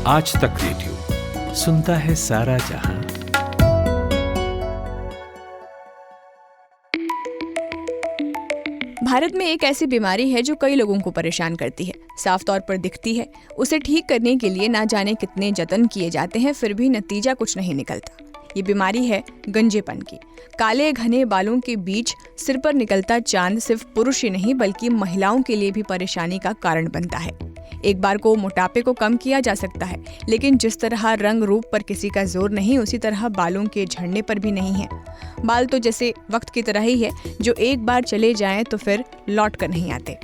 आज तक रेडियो सुनता है सारा जहां। भारत में एक ऐसी बीमारी है जो कई लोगों को परेशान करती है, साफ तौर पर दिखती है। उसे ठीक करने के लिए ना जाने कितने जतन किए जाते हैं, फिर भी नतीजा कुछ नहीं निकलता। ये बीमारी है गंजेपन की। काले घने बालों के बीच सिर पर निकलता चांद सिर्फ पुरुष ही नहीं बल्कि महिलाओं के लिए भी परेशानी का कारण बनता है। एक बार को मोटापे को कम किया जा सकता है, लेकिन जिस तरह रंग रूप पर किसी का जोर नहीं, उसी तरह बालों के झड़ने पर भी नहीं है। बाल तो जैसे वक्त की तरह ही है, जो एक बार चले जाएं तो फिर लौट कर नहीं आते।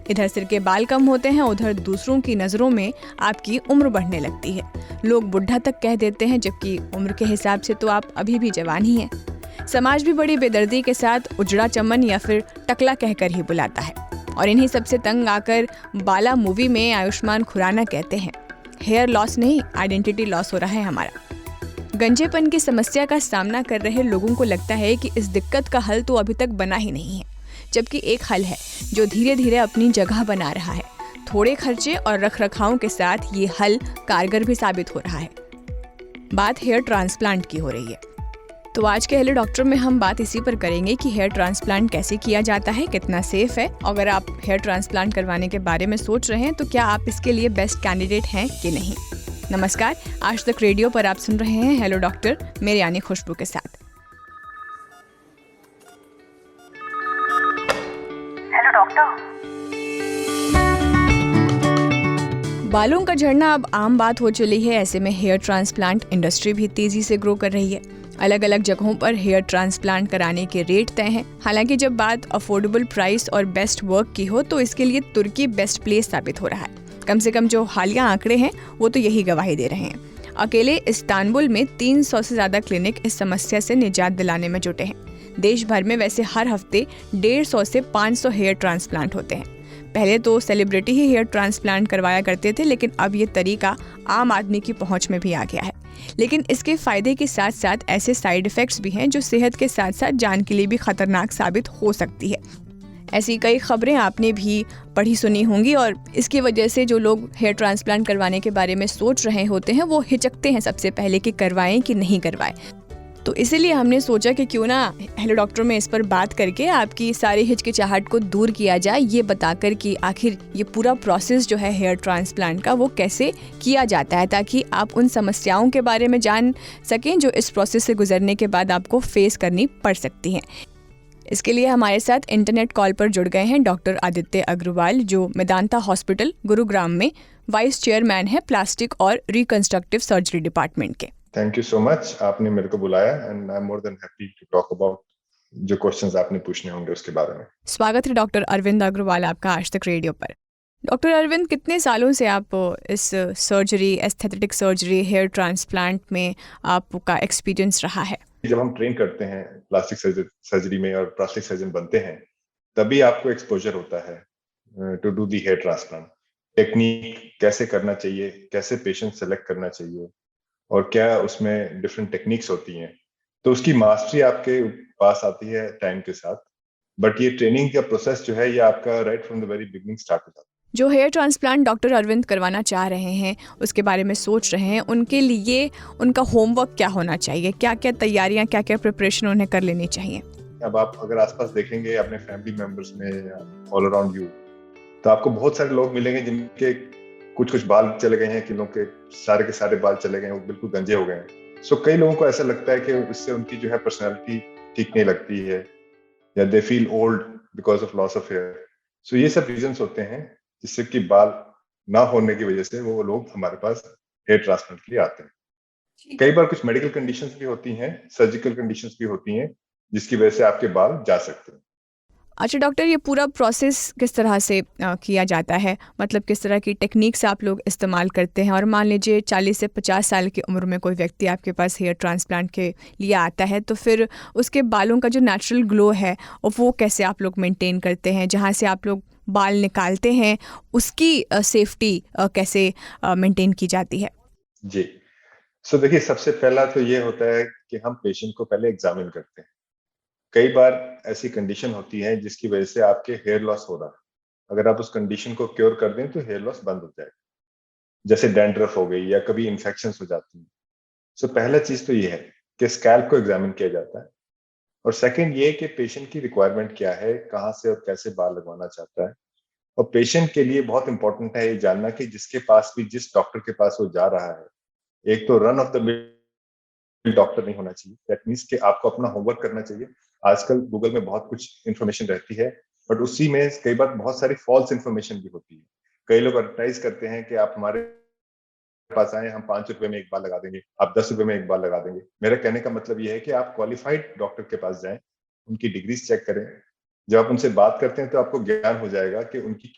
इधर सिर के बाल कम होते हैं, उधर दूसरों की नज़रों में आपकी उम्र बढ़ने लगती है। लोग बुढ़ा तक कह देते हैं, जबकि उम्र के हिसाब से तो आप अभी भी जवान ही हैं। समाज भी बड़ी बेदर्दी के साथ उजड़ा चमन या फिर टकला कहकर ही बुलाता है। और इन्हीं सबसे तंग आकर बाला मूवी में आयुष्मान खुराना कहते हैं, हेयर लॉस नहीं, आइडेंटिटी लॉस हो रहा है हमारा। गंजेपन की समस्या का सामना कर रहे लोगों को लगता है कि इस दिक्कत का हल तो अभी तक बना ही नहीं है, जबकि एक हल है जो धीरे धीरे अपनी जगह बना रहा है। थोड़े खर्चे और रखरखाव के साथ ये हल कारगर भी साबित हो रहा है। बात हेयर ट्रांसप्लांट की हो रही है। तो आज के हेलो डॉक्टर में हम बात इसी पर करेंगे कि हेयर ट्रांसप्लांट कैसे किया जाता है, कितना सेफ है। अगर आप हेयर ट्रांसप्लांट करवाने के बारे में सोच रहे हैं तो क्या आप इसके लिए बेस्ट कैंडिडेट हैं कि नहीं। नमस्कार, आज तक रेडियो पर आप सुन रहे हैं हेलो डॉक्टर, मेरे यानी खुशबू के साथ। Hello doctor. बालों का झड़ना अब आम बात हो चली है। ऐसे में हेयर ट्रांसप्लांट इंडस्ट्री भी तेजी से ग्रो कर रही है। अलग अलग जगहों पर हेयर ट्रांसप्लांट कराने के रेट तय हैं। हालांकि जब बात अफोर्डेबल प्राइस और बेस्ट वर्क की हो तो इसके लिए तुर्की बेस्ट प्लेस साबित हो रहा है। कम से कम जो हालिया आंकड़े हैं वो तो यही गवाही दे रहे हैं। अकेले इस्तांबुल में 300 से ज्यादा क्लिनिक इस समस्या से निजात दिलाने में जुटे हैं। देश भर में वैसे हर हफ्ते 150 से 500 हेयर ट्रांसप्लांट होते हैं। पहले तो सेलिब्रिटी ही हेयर ट्रांसप्लांट करवाया करते थे, लेकिन अब ये तरीका आम आदमी की पहुंच में भी आ गया है। लेकिन इसके फायदे के साथ साथ ऐसे साइड इफेक्ट्स भी हैं जो सेहत के साथ साथ जान के लिए भी खतरनाक साबित हो सकती है। ऐसी कई खबरें आपने भी पढ़ी सुनी होंगी और इसकी वजह से जो लोग हेयर ट्रांसप्लांट करवाने के बारे में सोच रहे होते हैं वो हिचकते हैं सबसे पहले कि करवाएं कि नहीं करवाएं। तो इसीलिए हमने सोचा कि क्यों ना हेलो डॉक्टर में इस पर बात करके आपकी सारी हिचकिचाहट को दूर किया जाए, ये बताकर कि आखिर ये पूरा प्रोसेस जो है हेयर ट्रांसप्लांट का वो कैसे किया जाता है, ताकि आप उन समस्याओं के बारे में जान सकें जो इस प्रोसेस से गुजरने के बाद आपको फेस करनी पड़ सकती हैं। इसके लिए हमारे साथ इंटरनेट कॉल पर जुड़ गए हैं डॉक्टर आदित्य अग्रवाल, जो मेदांता हॉस्पिटल गुरुग्राम में वाइस चेयरमैन है प्लास्टिक और रिकंस्ट्रक्टिव सर्जरी डिपार्टमेंट के। थैंक यू सो मच, आपने मेरे को बुलाया and I am more than happy to talk about जो क्वेश्चंस आपने पूछने होंगे उसके बारे में। स्वागत है डॉक्टर अरविंद अग्रवाल आपका आज तक रेडियो पर। डॉक्टर अरविंद, कितने सालों से आप इस surgery, aesthetic surgery, hair transplant में आपका एक्सपीरियंस रहा है? जब हम ट्रेन करते हैं प्लास्टिक सर्जरी में और प्लास्टिक सर्जन बनते हैं, तभी आपको एक्सपोजर होता है to do the hair transplant. Technique कैसे करना चाहिए, कैसे पेशेंट सेलेक्ट करना चाहिए और क्या उसमें डिफरेंट टेक्निक्स होती हैं, तो उसकी मास्टरी आपके पास आती है टाइम के साथ। बट ये ट्रेनिंग का प्रोसेस जो है ये आपका right from the very beginning start हो जाता है। जो हेयर ट्रांसप्लांट डॉक्टर अरविंद करवाना चाह रहे हैं, उसके बारे में सोच रहे हैं, उनके लिए उनका होमवर्क क्या होना चाहिए, क्या क्या तैयारियां, क्या क्या प्रिपरेशन उन्हें कर लेनी चाहिए? अब आप अगर आसपास देखेंगे अपने फैमिली मेंबर्स में, ऑल अराउंड यू, तो आपको बहुत सारे लोग मिलेंगे जिनके कुछ बाल चले गए हैं, किन्हों के सारे बाल चले गए हैं, वो बिल्कुल गंजे हो गए हैं। सो कई लोगों को ऐसा लगता है कि इससे उनकी जो है पर्सनैलिटी ठीक नहीं लगती है, या they feel old because of loss of hair. So ये सब रीजंस होते हैं जिससे कि बाल ना होने की वजह से वो लोग हमारे पास हेयर ट्रांसप्लांट के लिए आते हैं। कई बार कुछ मेडिकल कंडीशंस भी होती हैं, सर्जिकल कंडीशंस भी होती हैं, जिसकी वजह से आपके बाल जा सकते हैं। अच्छा डॉक्टर, ये पूरा प्रोसेस किस तरह से किया जाता है? मतलब किस तरह की टेक्निक्स आप लोग इस्तेमाल करते हैं? और मान लीजिए 40 से 50 साल की उम्र में कोई व्यक्ति आपके पास हेयर ट्रांसप्लांट के लिए आता है, तो फिर उसके बालों का जो नेचुरल ग्लो है वो कैसे आप लोग मेंटेन करते हैं? जहाँ से आप लोग बाल निकालते हैं उसकी सेफ्टी कैसे मेंटेन की जाती है? जी, सो देखिए, सबसे पहला तो ये होता है कि हम पेशेंट को पहले एग्जामिन करते हैं। कई बार ऐसी कंडीशन होती है जिसकी वजह से आपके हेयर लॉस हो रहा है। अगर आप उस कंडीशन को क्योर कर दें तो हेयर लॉस बंद हो जाएगा। जैसे डैंड्रफ हो गई या कभी इन्फेक्शंस हो जाती हैं। सो पहला चीज तो ये है कि स्कैल्प को एग्जामिन किया जाता है, और सेकंड ये कि पेशेंट की रिक्वायरमेंट क्या है, कहाँ से और कैसे बाल लगवाना चाहता है। और पेशेंट के लिए बहुत इंपॉर्टेंट है ये जानना कि जिसके पास भी, जिस डॉक्टर के पास वो जा रहा है, एक तो run of the mill doctor नहीं होना चाहिए। दैट मीन्स कि आपको अपना होमवर्क करना चाहिए। आजकल गूगल में बहुत कुछ इन्फॉर्मेशन रहती है, बट उसी में कई बार बहुत सारी फॉल्स इन्फॉर्मेशन भी होती है। कई लोग एडवर्टाइज करते हैं कि आप हमारे पास आए, हम 5 रुपए में एक बार लगा देंगे, आप 10 रुपए में एक बार लगा देंगे। मेरा कहने का मतलब यह है कि आप क्वालिफाइड डॉक्टर के पास जाएं, उनकी डिग्रीज चेक करें। जब आप उनसे बात करते हैं तो आपको ज्ञान हो जाएगा कि उनकी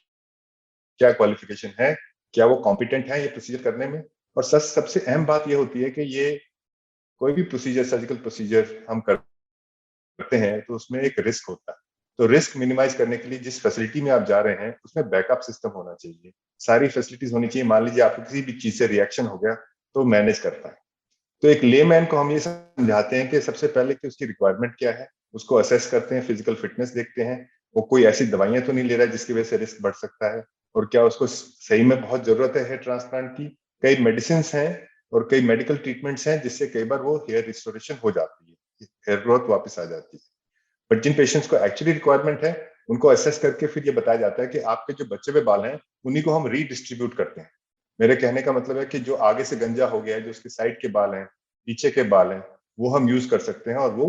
क्या क्वालिफिकेशन है, क्या वो कॉम्पिटेंट है ये प्रोसीजर करने में। और सबसे अहम बात ये होती है कि ये कोई भी प्रोसीजर, सर्जिकल प्रोसीजर हम करते हैं तो उसमें एक रिस्क होता है। तो रिस्क मिनिमाइज करने के लिए जिस फैसिलिटी में आप जा रहे हैं उसमें बैकअप सिस्टम होना चाहिए, सारी फैसिलिटीज होनी चाहिए। मान लीजिए आपको किसी भी चीज से रिएक्शन हो गया तो मैनेज कर पाए। तो एक लेमैन को हम ये समझाते हैं कि सबसे पहले कि उसकी रिक्वायरमेंट क्या है, उसको असेस करते हैं, फिजिकल फिटनेस देखते हैं, वो कोई ऐसी दवाइयां तो नहीं ले रहा है जिसकी वजह से रिस्क बढ़ सकता है, और क्या उसको सही में बहुत जरूरत है हेयर ट्रांसप्लांट की। कई मेडिसिन हैं और कई मेडिकल ट्रीटमेंट्स हैं जिससे कई बार वो हेयर रिस्टोरेशन हो जाती है, हेयर ग्रोथ वापस आ जाती है। बट जिन पेशेंट्स को एक्चुअली रिक्वायरमेंट है उनको असेस करके फिर ये बताया जाता है कि आपके जो बचे हुए बाल हैं उन्हीं को हम रीडिस्ट्रीब्यूट करते हैं। मेरे कहने का मतलब है कि जो आगे से गंजा हो गया है, जो उसके साइड के बाल हैं, पीछे के बाल हैं, वो हम यूज कर सकते हैं और वो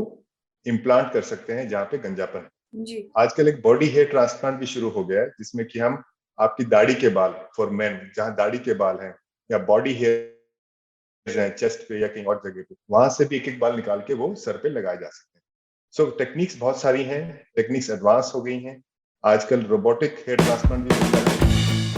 इम्प्लांट कर सकते हैं जहाँ पे गंजापन है। जी। आजकल एक बॉडी हेयर ट्रांसप्लांट भी शुरू हो गया है जिसमें कि हम आपकी दाढ़ी के बाल, फॉर मेन जहाँ दाढ़ी के बाल हैं या बॉडी हेयर हैं चेस्ट पे या कहीं और जगह पे, वहां से भी एक एक बाल निकाल के वो सर पे लगाए जा सकते हैं। सो टेक्निक्स बहुत सारी हैं, टेक्निक्स एडवांस हो गई हैं। आजकल रोबोटिक हेयर ट्रांसप्लांट भी मिलता है।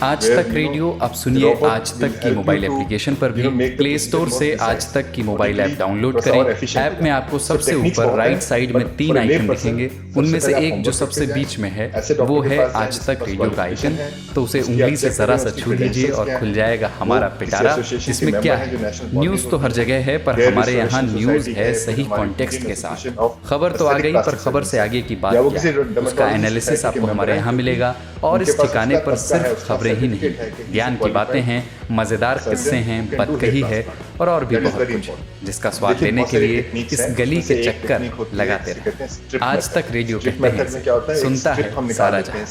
आज तक रेडियो अब सुनिए आज तक की मोबाइल एप्लीकेशन पर भी। प्ले स्टोर से आज तक की मोबाइल ऐप डाउनलोड करें। ऐप में आपको सबसे ऊपर राइट साइड में 3 आइकन दिखेंगे, उनमें से एक जो सबसे बीच में है वो है आज तक रेडियो का आइकन। तो उसे उंगली से जरा सा छू दीजिए और खुल जाएगा हमारा पिटारा, जिसमें क्या है, न्यूज तो हर जगह है पर हमारे यहाँ न्यूज है सही कॉन्टेक्स्ट के साथ। खबर तो आ गई पर खबर से आगे की बात क्या है, उसका एनालिसिस आपको हमारे यहाँ मिलेगा। और इस ठिकाने पर सिर्फ खबरें ही नहीं, ज्ञान की बातें हैं, मजेदार किस्से हैं, बदकही है और भी बहुत कुछ, जिसका स्वाद लेने के लिए इस गली के चक्कर लगाते रहे। आज तक रेडियो कहते हैं, सुनता है सारा जहां।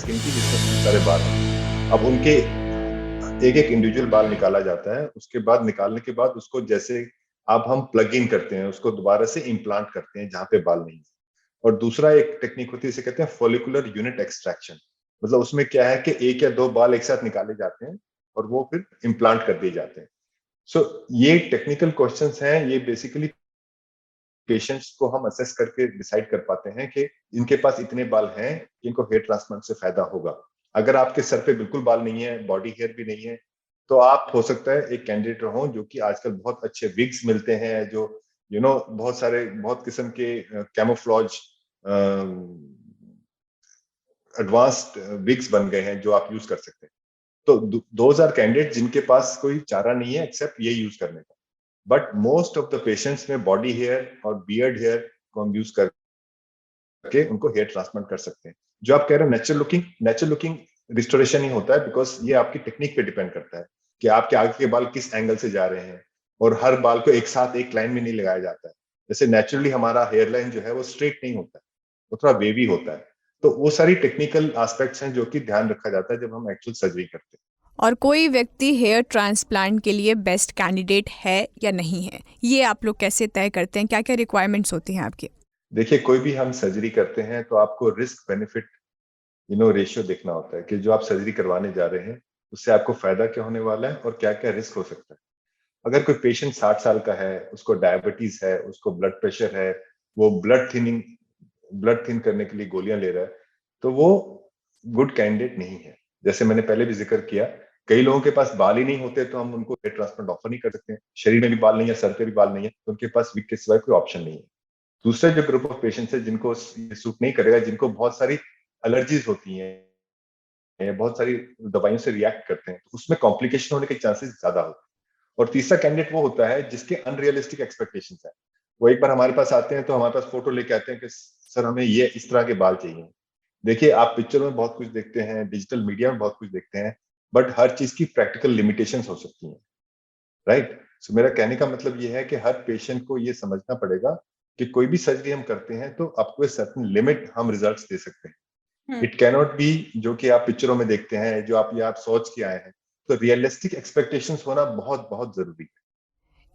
अब उनके एक एक इंडिविजुअल बाल निकाला जाता है, उसके बाद निकालने के बाद उसको जैसे अब हम प्लग इन करते हैं, उसको दोबारा से इम्प्लांट करते हैं जहाँ पे बाल नहीं है। और दूसरा एक टेक्निक होती है, इसे कहते हैं फॉलिकुलर यूनिट एक्सट्रैक्शन। मतलब उसमें क्या है कि एक या दो बाल एक साथ निकाले जाते हैं और वो फिर इम्प्लांट कर दिए जाते हैं। सो ये टेक्निकल क्वेश्चंस हैं, ये बेसिकली पेशेंट्स को हम असेस करके डिसाइड कर पाते हैं कि इनके पास इतने बाल हैं, इनको हेयर ट्रांसप्लांट से फायदा होगा। अगर आपके सर पे बिल्कुल बाल नहीं है, बॉडी हेयर भी नहीं है, तो आप हो सकता है एक कैंडिडेट हो, जो कि आजकल बहुत अच्छे विग्स मिलते हैं, जो बहुत सारे बहुत किस्म के कैमोफ्लॉज एडवांस्ड विग्स बन गए हैं जो आप यूज कर सकते हैं। तो दोज आर कैंडिडेट जिनके पास कोई चारा नहीं है एक्सेप्ट ये यूज करने का। But most of the patients में बॉडी हेयर और बियर्ड हेयर को हम यूज करके उनको हेयर ट्रांसप्लांट कर सकते हैं। जो आप कह रहे हैं नेचुरल लुकिंग रिस्टोरेशन ही होता है, बिकॉज ये आपकी टेक्निक पे डिपेंड करता है कि आपके आगे के बाल किस एंगल से जा रहे हैं, और हर बाल को एक साथ एक लाइन में नहीं लगाया जाता है। जैसे नेचुरली हमारा हेयर लाइन जो है वो स्ट्रेट नहीं होता है, वो थोड़ा वेवी होता है। तो वो सारी टेक्निकल एस्पेक्ट्स हैं जो कि ध्यान रखा जाता है जब हम एक्चुअल सर्जरी करते हैं। और कोई व्यक्ति हेयर ट्रांसप्लांट के लिए बेस्ट कैंडिडेट है या नहीं है, ये आप लोग कैसे तय करते हैं? क्या क्या रिक्वायरमेंट्स होती हैं आपकी? देखिए, कोई भी हम सर्जरी करते हैं तो आपको रिस्क बेनिफिट रेशियो देखना होता है कि जो आप सर्जरी करवाने जा रहे हैं उससे आपको फायदा क्या होने वाला है और क्या क्या रिस्क हो सकता है। अगर कोई पेशेंट 60 साल का है, उसको डायबिटीज है, उसको ब्लड प्रेशर है, वो ब्लड थिन करने के लिए गोलियां ले रहा है, तो वो गुड कैंडिडेट नहीं है। जैसे मैंने पहले भी जिक्र किया, कई लोगों के पास बाल ही नहीं होते तो हम उनको हेयर ट्रांसप्लांट ऑफर नहीं कर सकते। शरीर में भी बाल नहीं है, सर पे भी बाल नहीं है, तो उनके पास विग के सिवाय कोई ऑप्शन नहीं है। दूसरा जो ग्रुप ऑफ पेशेंट्स है जिनको सूट नहीं करेगा, जिनको बहुत सारी एलर्जीज होती हैं, बहुत सारी दवाइयों से रिएक्ट करते हैं, तो उसमें कॉम्प्लिकेशन होने के चांसेस ज्यादा होते हैं। और तीसरा कैंडिडेट वो होता है जिसके अनरियलिस्टिक एक्सपेक्टेशंस है। वो एक बार हमारे पास आते हैं तो हमारे पास फोटो लेके आते हैं कि सर हमें ये इस तरह के बाल चाहिए। देखिए, आप पिक्चर में बहुत कुछ देखते हैं, डिजिटल मीडिया में बहुत कुछ देखते हैं, बट हर चीज की प्रैक्टिकल लिमिटेशंस हो सकती हैं, राइट? सो मेरा कहने का मतलब ये है कि हर पेशेंट को ये समझना पड़ेगा कि कोई भी सर्जरी हम करते हैं तो आपको सर्टेन लिमिट हम रिजल्ट्स दे सकते हैं। इट कैनॉट बी जो कि आप पिक्चरों में देखते हैं, जो आप सोच के आए हैं। तो रियलिस्टिक एक्सपेक्टेशंस होना बहुत बहुत जरूरी है।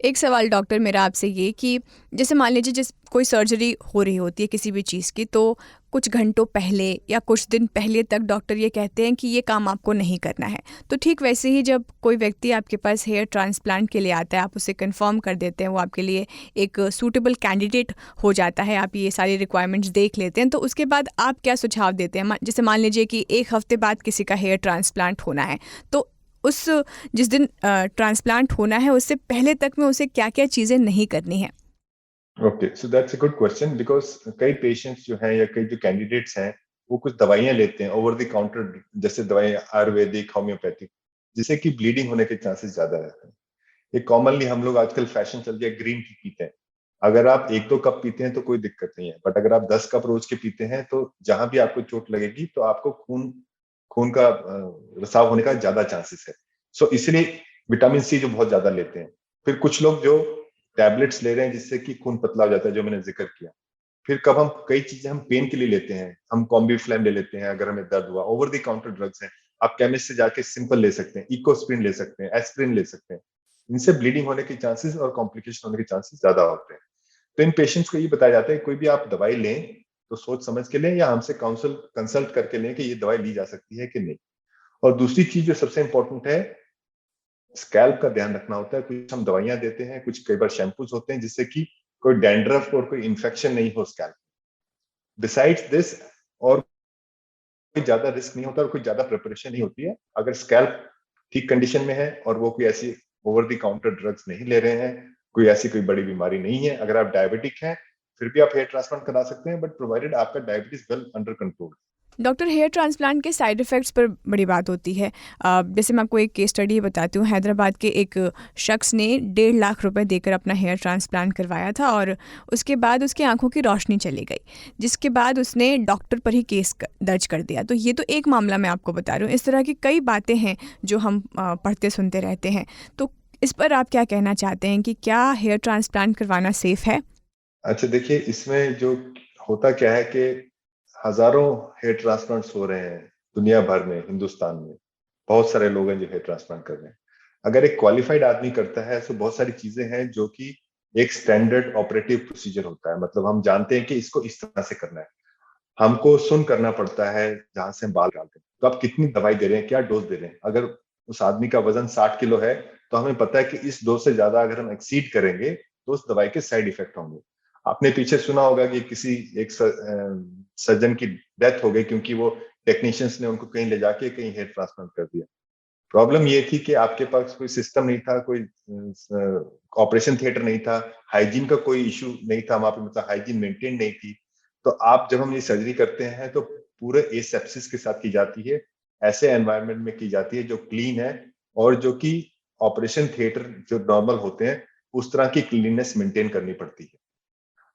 एक सवाल डॉक्टर मेरा आपसे ये कि जैसे मान लीजिए जिस कोई सर्जरी हो रही होती है किसी भी चीज़ की, तो कुछ घंटों पहले या कुछ दिन पहले तक डॉक्टर ये कहते हैं कि ये काम आपको नहीं करना है। तो ठीक वैसे ही जब कोई व्यक्ति आपके पास हेयर ट्रांसप्लांट के लिए आता है, आप उसे कंफर्म कर देते हैं, वो आपके लिए एक सूटेबल कैंडिडेट हो जाता है, आप ये सारी रिक्वायरमेंट्स देख लेते हैं, तो उसके बाद आप क्या सुझाव देते हैं? जैसे मान लीजिए कि 1 हफ्ते बाद किसी का हेयर ट्रांसप्लांट होना है, तो उस जिस दिन ट्रांसप्लांट होना है उससे पहले तक में उसे क्या-क्या चीज़ें नहीं करनी है? Okay, so that's a good question because कई पेशेंट्स जो हैं या कई जो कैंडिडेट्स हैं वो कुछ दवाइयां लेते हैं ओवर द काउंटर, जैसे दवाइयां आयुर्वेदिक, होम्योपैथिक, जिससे कि ब्लीडिंग होने के चांसेस ज्यादा रहते हैं। ये कॉमनली हम लोग आजकल फैशन चल गया ग्रीन टी पीते हैं। अगर आप 1-2 कप पीते हैं तो कोई दिक्कत नहीं है, बट अगर आप 10 कप रोज के पीते हैं तो जहां भी आपको चोट लगेगी तो आपको खून खून का रिसाव होने का ज्यादा चांसेस है। सो इसलिए विटामिन सी जो बहुत ज्यादा लेते हैं। फिर कुछ लोग जो टैबलेट्स ले रहे हैं जिससे कि खून पतला हो जाता है, जो मैंने जिक्र किया। फिर कब हम कई चीजें हम पेन के लिए लेते हैं, हम कॉम्बीफ्लैम ले लेते हैं अगर हमें दर्द हुआ, ओवर द काउंटर ड्रग्स हैं। आप केमिस्ट से जाके सिंपल ले सकते हैं, इकोस्प्रिन ले सकते हैं, एस्प्रिन ले सकते हैं। इनसे ब्लीडिंग होने के चांसेस और कॉम्प्लिकेशन होने के चांसेस ज्यादा होते हैं। तो इन पेशेंट्स को ये बताया जाता है कोई भी आप दवाई लें तो सोच समझ के लें या हमसे कंसल्ट करके लें कि ये दवाई ली जा सकती है कि नहीं। और दूसरी चीज जो सबसे इंपॉर्टेंट है, स्कैल्प का ध्यान रखना होता है। कुछ हम दवाइयां देते हैं, कुछ कई बार शैम्पूज होते हैं जिससे कि कोई डैंड्रफ और कोई इन्फेक्शन नहीं हो स्कैल्प। बिसाइड्स दिस और कोई ज्यादा रिस्क नहीं होता और कोई ज्यादा प्रिपरेशन नहीं होती है। अगर स्कैल्प ठीक कंडीशन में है और वो कोई ऐसी ओवर द काउंटर ड्रग्स नहीं ले रहे हैं, कोई ऐसी कोई बड़ी बीमारी नहीं है, अगर आप डायबिटिक हैं फिर भी आप हेयर ट्रांसप्लांट करा सकते हैं, बट प्रोवाइडेड आपका diabetes well under control. Doctor, hair transplant के साइड इफ़ेक्ट्स पर बड़ी बात होती है। जैसे मैं आपको एक केस स्टडी बताती हूँ। हैदराबाद के एक शख्स ने 1.5 लाख रुपए देकर अपना हेयर ट्रांसप्लांट करवाया था और उसके बाद उसकी आंखों की रोशनी चली गई, जिसके बाद उसने डॉक्टर पर ही केस दर्ज कर दिया। तो ये तो एक मामला मैं आपको बता रही हूँ। इस तरह की कई बातें हैं जो हम पढ़ते सुनते रहते हैं। तो इस पर आप क्या कहना चाहते हैं कि क्या हेयर ट्रांसप्लांट करवाना सेफ़ है? अच्छा देखिए, इसमें जो होता क्या है कि हजारों हेयर ट्रांसप्लांट्स हो रहे हैं दुनिया भर में, हिंदुस्तान में बहुत सारे लोग हैं जो हेयर ट्रांसप्लांट कर रहे हैं। अगर एक क्वालिफाइड आदमी करता है तो बहुत सारी चीजें हैं जो कि एक स्टैंडर्ड ऑपरेटिव प्रोसीजर होता है। मतलब हम जानते हैं कि इसको इस तरह से करना है। हमको सुन करना पड़ता है जहां से हम बाल डालते हैं। तो आप कितनी दवाई दे रहे हैं, क्या डोज दे रहे हैं। अगर उस आदमी का वजन 60 किलो है तो हमें पता है कि इस डोज से ज्यादा अगर हम एक्सीड करेंगे तो उस दवाई के साइड इफेक्ट होंगे। आपने पीछे सुना होगा कि किसी एक सर्जन की डेथ हो गई क्योंकि वो टेक्नीशियंस ने उनको कहीं ले जाके कहीं हेयर ट्रांसप्लांट कर दिया। प्रॉब्लम ये थी कि आपके पास कोई सिस्टम नहीं था, कोई ऑपरेशन थिएटर नहीं था, हाइजीन का कोई इशू नहीं था वहां पे, मतलब हाइजीन मेंटेन नहीं थी। तो आप जब हम ये सर्जरी करते हैं तो पूरे एसेप्सिस के साथ की जाती है, ऐसे एनवायरनमेंट में की जाती है जो क्लीन है और जो कि ऑपरेशन थिएटर जो नॉर्मल होते हैं उस तरह की क्लीननेस मेंटेन करनी पड़ती है।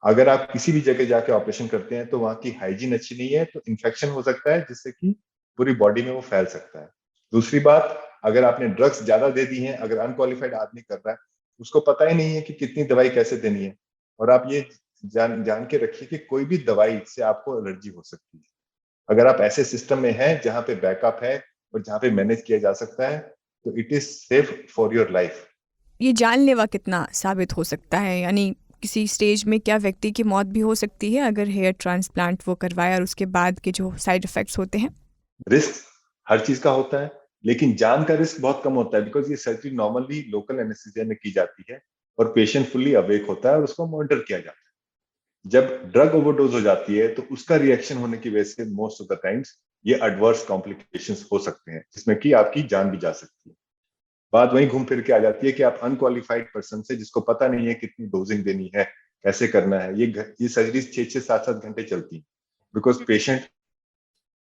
अगर आप किसी भी जगह जाके ऑपरेशन करते हैं तो वहां की हाइजीन अच्छी नहीं है तो इन्फेक्शन हो सकता है जिससे कि पूरी बॉडी में वो फैल सकता है। दूसरी बात, अगर आपने ड्रग्स ज्यादा दे दी हैं, अगर अनक्वालिफाइड आदमी कर रहा है, उसको पता ही नहीं है कि कितनी दवाई कैसे देनी है। और आप ये जान जान के रखिए कि कोई भी दवाई से आपको एलर्जी हो सकती है। अगर आप ऐसे सिस्टम में हैं जहां पे बैकअप है और जहां पे मैनेज किया जा सकता है तो it is safe for your life. ये जानलेवा कितना साबित हो सकता है? यानी किसी स्टेज में क्या व्यक्ति की मौत भी हो सकती है अगर हेयर ट्रांसप्लांट वो करवाए और उसके बाद के जो साइड इफ़ेक्ट्स होते हैं? रिस्क हर चीज का होता है, लेकिन जान का रिस्क बहुत कम होता है बिकॉज ये सर्जरी नॉर्मली लोकल एनेस्थीसिया में की जाती है और पेशेंट फुल्ली अवेक होता है और उसको मॉनिटर किया जाता है। जब ड्रग ओवरडोज हो जाती है तो उसका रिएक्शन होने की वजह से मोस्ट ऑफ द टाइम्स ये एडवर्स कॉम्प्लिकेशंस हो सकते हैं जिसमें कि आपकी जान भी जा सकती है। बात वहीं घूम फिर के आ जाती है कि आप अनक्वालिफाइड पर्सन से, जिसको पता नहीं है कितनी डोजिंग देनी है, कैसे करना है, ये सर्जरी 6-7 घंटे चलती है बिकॉज पेशेंट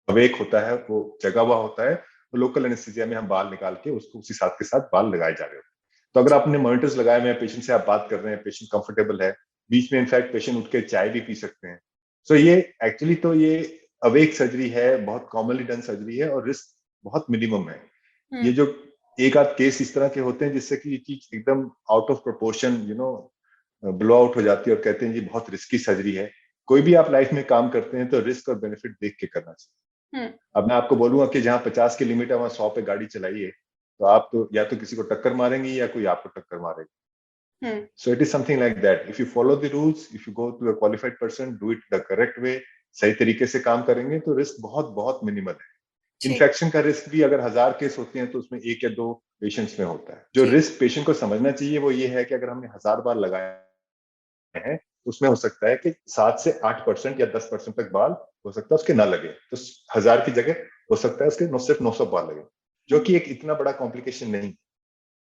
अवेक होता है, वो जगा हुआ होता है। तो लोकल एनेस्थीसिया में हम बाल निकाल के उसको उसी साथ के साथ बाल लगाए जा रहे होते हैं। तो अगर आपने मॉनिटर्स लगाए हुए हैं, पेशेंट से आप बात कर रहे हैं, पेशेंट कंफर्टेबल है, बीच में इनफैक्ट पेशेंट उठ के चाय भी पी सकते हैं। सो ये एक्चुअली तो ये अवेक सर्जरी है, बहुत कॉमनली डन सर्जरी है और रिस्क बहुत मिनिमम है। ये जो एक आध केस इस तरह के होते हैं जिससे कि ये चीज एकदम out of proportion blow out हो जाती है और कहते हैं जी बहुत रिस्की सर्जरी है। कोई भी आप लाइफ में काम करते हैं तो रिस्क और बेनिफिट देख के करना चाहिए। अब मैं आपको बोलूंगा कि जहाँ 50 की लिमिट है वहां 100 पे गाड़ी चलाइए, तो आप तो या तो किसी को टक्कर मारेंगे या कोई आपको टक्कर मारेगा। So it is something like that. If you follow the rules, if you go to a qualified person, do it the correct way, सही तरीके से काम करेंगे तो रिस्क बहुत बहुत मिनिमल है। इन्फेक्शन का रिस्क भी अगर 1000 केस होते हैं तो उसमें 1 या 2 पेशेंट्स में होता है। जो रिस्क पेशेंट को समझना चाहिए वो ये है कि अगर हमने 1000 बार लगाया है, उसमें हो सकता है कि 7 से 8% या 10% तक बाल हो सकता है उसके ना लगे, तो 1000 की जगह हो सकता है उसके सिर्फ 900 बाल लगे, जो कि एक इतना बड़ा कॉम्प्लिकेशन नहीं।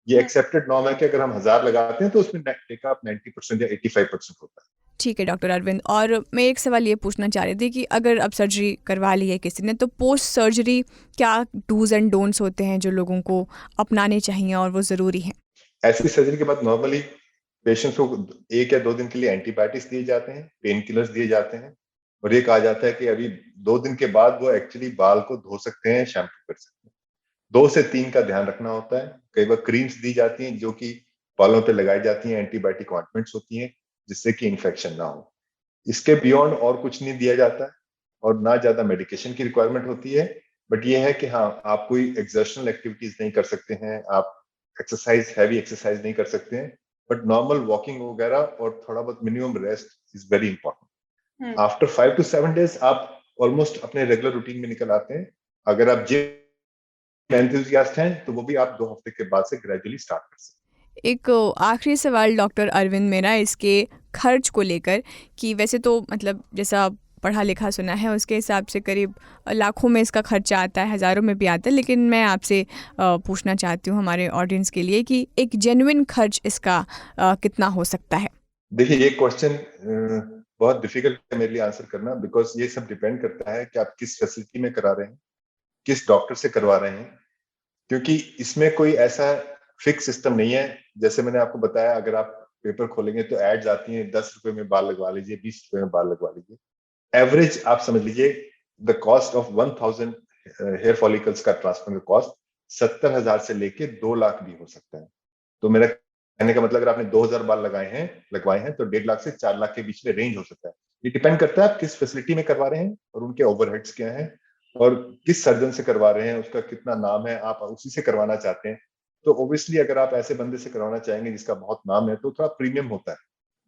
ये एक्सेप्टेड नॉर्म है कि अगर हम 1000 लगाते हैं तो उसमें टेकअप 90% या 85% होता है। ठीक है डॉक्टर अरविंद, और मैं एक सवाल ये पूछना चाह रही थी कि अगर अब सर्जरी करवा ली है किसी ने, तो पोस्ट सर्जरी क्या डूज एंड डोंट्स होते हैं जो लोगों को अपनाने चाहिए और वो ज़रूरी हैं? ऐसी सर्जरी के बाद नॉर्मली पेशेंट्स को 1 या 2 दिन के लिए एंटीबायोटिक्स दिए जाते हैं, पेन किलर्स दिए जाते हैं, और ये कहा जाता है कि अभी 2 दिन के बाद वो एक्चुअली बाल को धो सकते हैं, शैम्पू कर सकते हैं। 2 से 3 का ध्यान रखना होता है। कई बार क्रीम्स दी जाती हैं जो कि बालों पे लगाई जाती हैं, एंटीबायोटिक ऑइंटमेंट्स होती हैं जिससे कि इन्फेक्शन ना हो। इसके बियॉन्ड और कुछ नहीं दिया जाता है और ना ज्यादा मेडिकेशन की रिक्वायरमेंट होती है। बट ये है कि हाँ, आप कोई एक्सर्शनल एक्टिविटीज नहीं कर सकते हैं, आप हैवी एक्सरसाइज नहीं कर सकते हैं, बट नॉर्मल वॉकिंग वगैरह और थोड़ा बहुत minimum rest is very important. After 5 to 7 days आप ऑलमोस्ट अपने रेगुलर रूटीन में निकल आते हैं। अगर आप जिम एंथुसियास्ट हैं तो वो भी आप 2 हफ्ते के बाद से ग्रेजुअली स्टार्ट कर सकते हैं। एक आखिरी सवाल डॉक्टर अरविंद मेरा इसके खर्च को लेकर, कि वैसे तो मतलब जैसा पढ़ा लिखा सुना है उसके हिसाब से करीब लाखों में इसका खर्चा आता है, हज़ारों में भी आता है, लेकिन मैं आपसे पूछना चाहती हूँ हमारे ऑडियंस के लिए कि एक जेन्युइन खर्च इसका कितना हो सकता है? देखिए, ये क्वेश्चन बहुत डिफिकल्ट है मेरे लिए आंसर करना, बिकॉज ये सब डिपेंड करता है कि आप किस फैसिलिटी में करा रहे हैं, किस डॉक्टर से करवा रहे हैं, क्योंकि इसमें कोई ऐसा फिक्स सिस्टम नहीं है। जैसे मैंने आपको बताया, अगर आप पेपर खोलेंगे तो एड्स आती हैं, 10 रुपए में बाल लगवा लीजिए, 20 रुपए में बाल लगवा लीजिए। एवरेज आप समझ लीजिए the cost of 1000 hair follicles का ट्रांसप्लांट का कॉस्ट 70,000 से लेके 2 लाख भी हो सकता है। तो मेरा कहने का मतलब, अगर आपने 2000 बाल लगवाए हैं तो 1.5 लाख से 4 लाख के बीच में रेंज हो सकता है। ये डिपेंड करता है आप किस फैसिलिटी में करवा रहे हैं और उनके ओवरहेड्स क्या हैं और किस सर्जन से करवा रहे हैं, उसका कितना नाम है, आप उसी से करवाना चाहते हैं। तो ऑब्वियसली अगर आप ऐसे बंदे से करवाना चाहेंगे जिसका बहुत नाम है तो थोड़ा प्रीमियम होता है,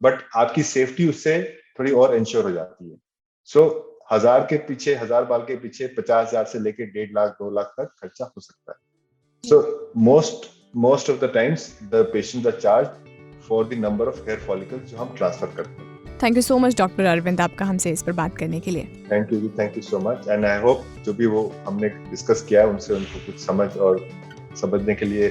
बट आपकी सेफ्टी उससे थोड़ी और इंश्योर हो जाती है। सो 1000 बाल के पीछे 50,000 से लेके 1.5 लाख 2 लाख तक खर्चा हो सकता है। So most of the times the patients are charged for the number of hair follicles जो हम ट्रांसफर करते हैं। Thank you so much doctor Arvind, आपका हमसे इस पर बात करने के लिए। Thank you so much, and I hope जो भी वो हमने डिस्कस किया है उनसे उनको कुछ समझने के लिए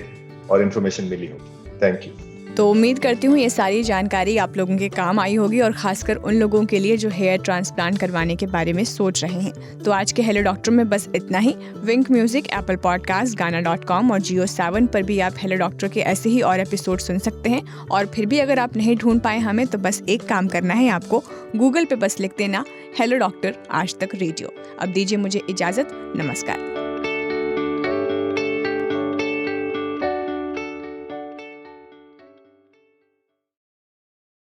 और इन्फॉर्मेशन मिली होगी। Thank you. तो उम्मीद करती हूँ ये सारी जानकारी आप लोगों के काम आई होगी, और खासकर उन लोगों के लिए जो हेयर ट्रांसप्लांट करवाने के बारे में सोच रहे हैं। तो आज के हेलो डॉक्टर में बस इतना ही। विंक म्यूजिक, एप्पल पॉडकास्ट, गाना.com और Jio7 पर भी आप हेलो डॉक्टर के ऐसे ही और एपिसोड सुन सकते हैं। और फिर भी अगर आप नहीं ढूंढ पाए हमें, तो बस एक काम करना है आपको, गूगल पे बस लिख देना हेलो डॉक्टर आज तक रेडियो। अब दीजिए मुझे इजाज़त, नमस्कार।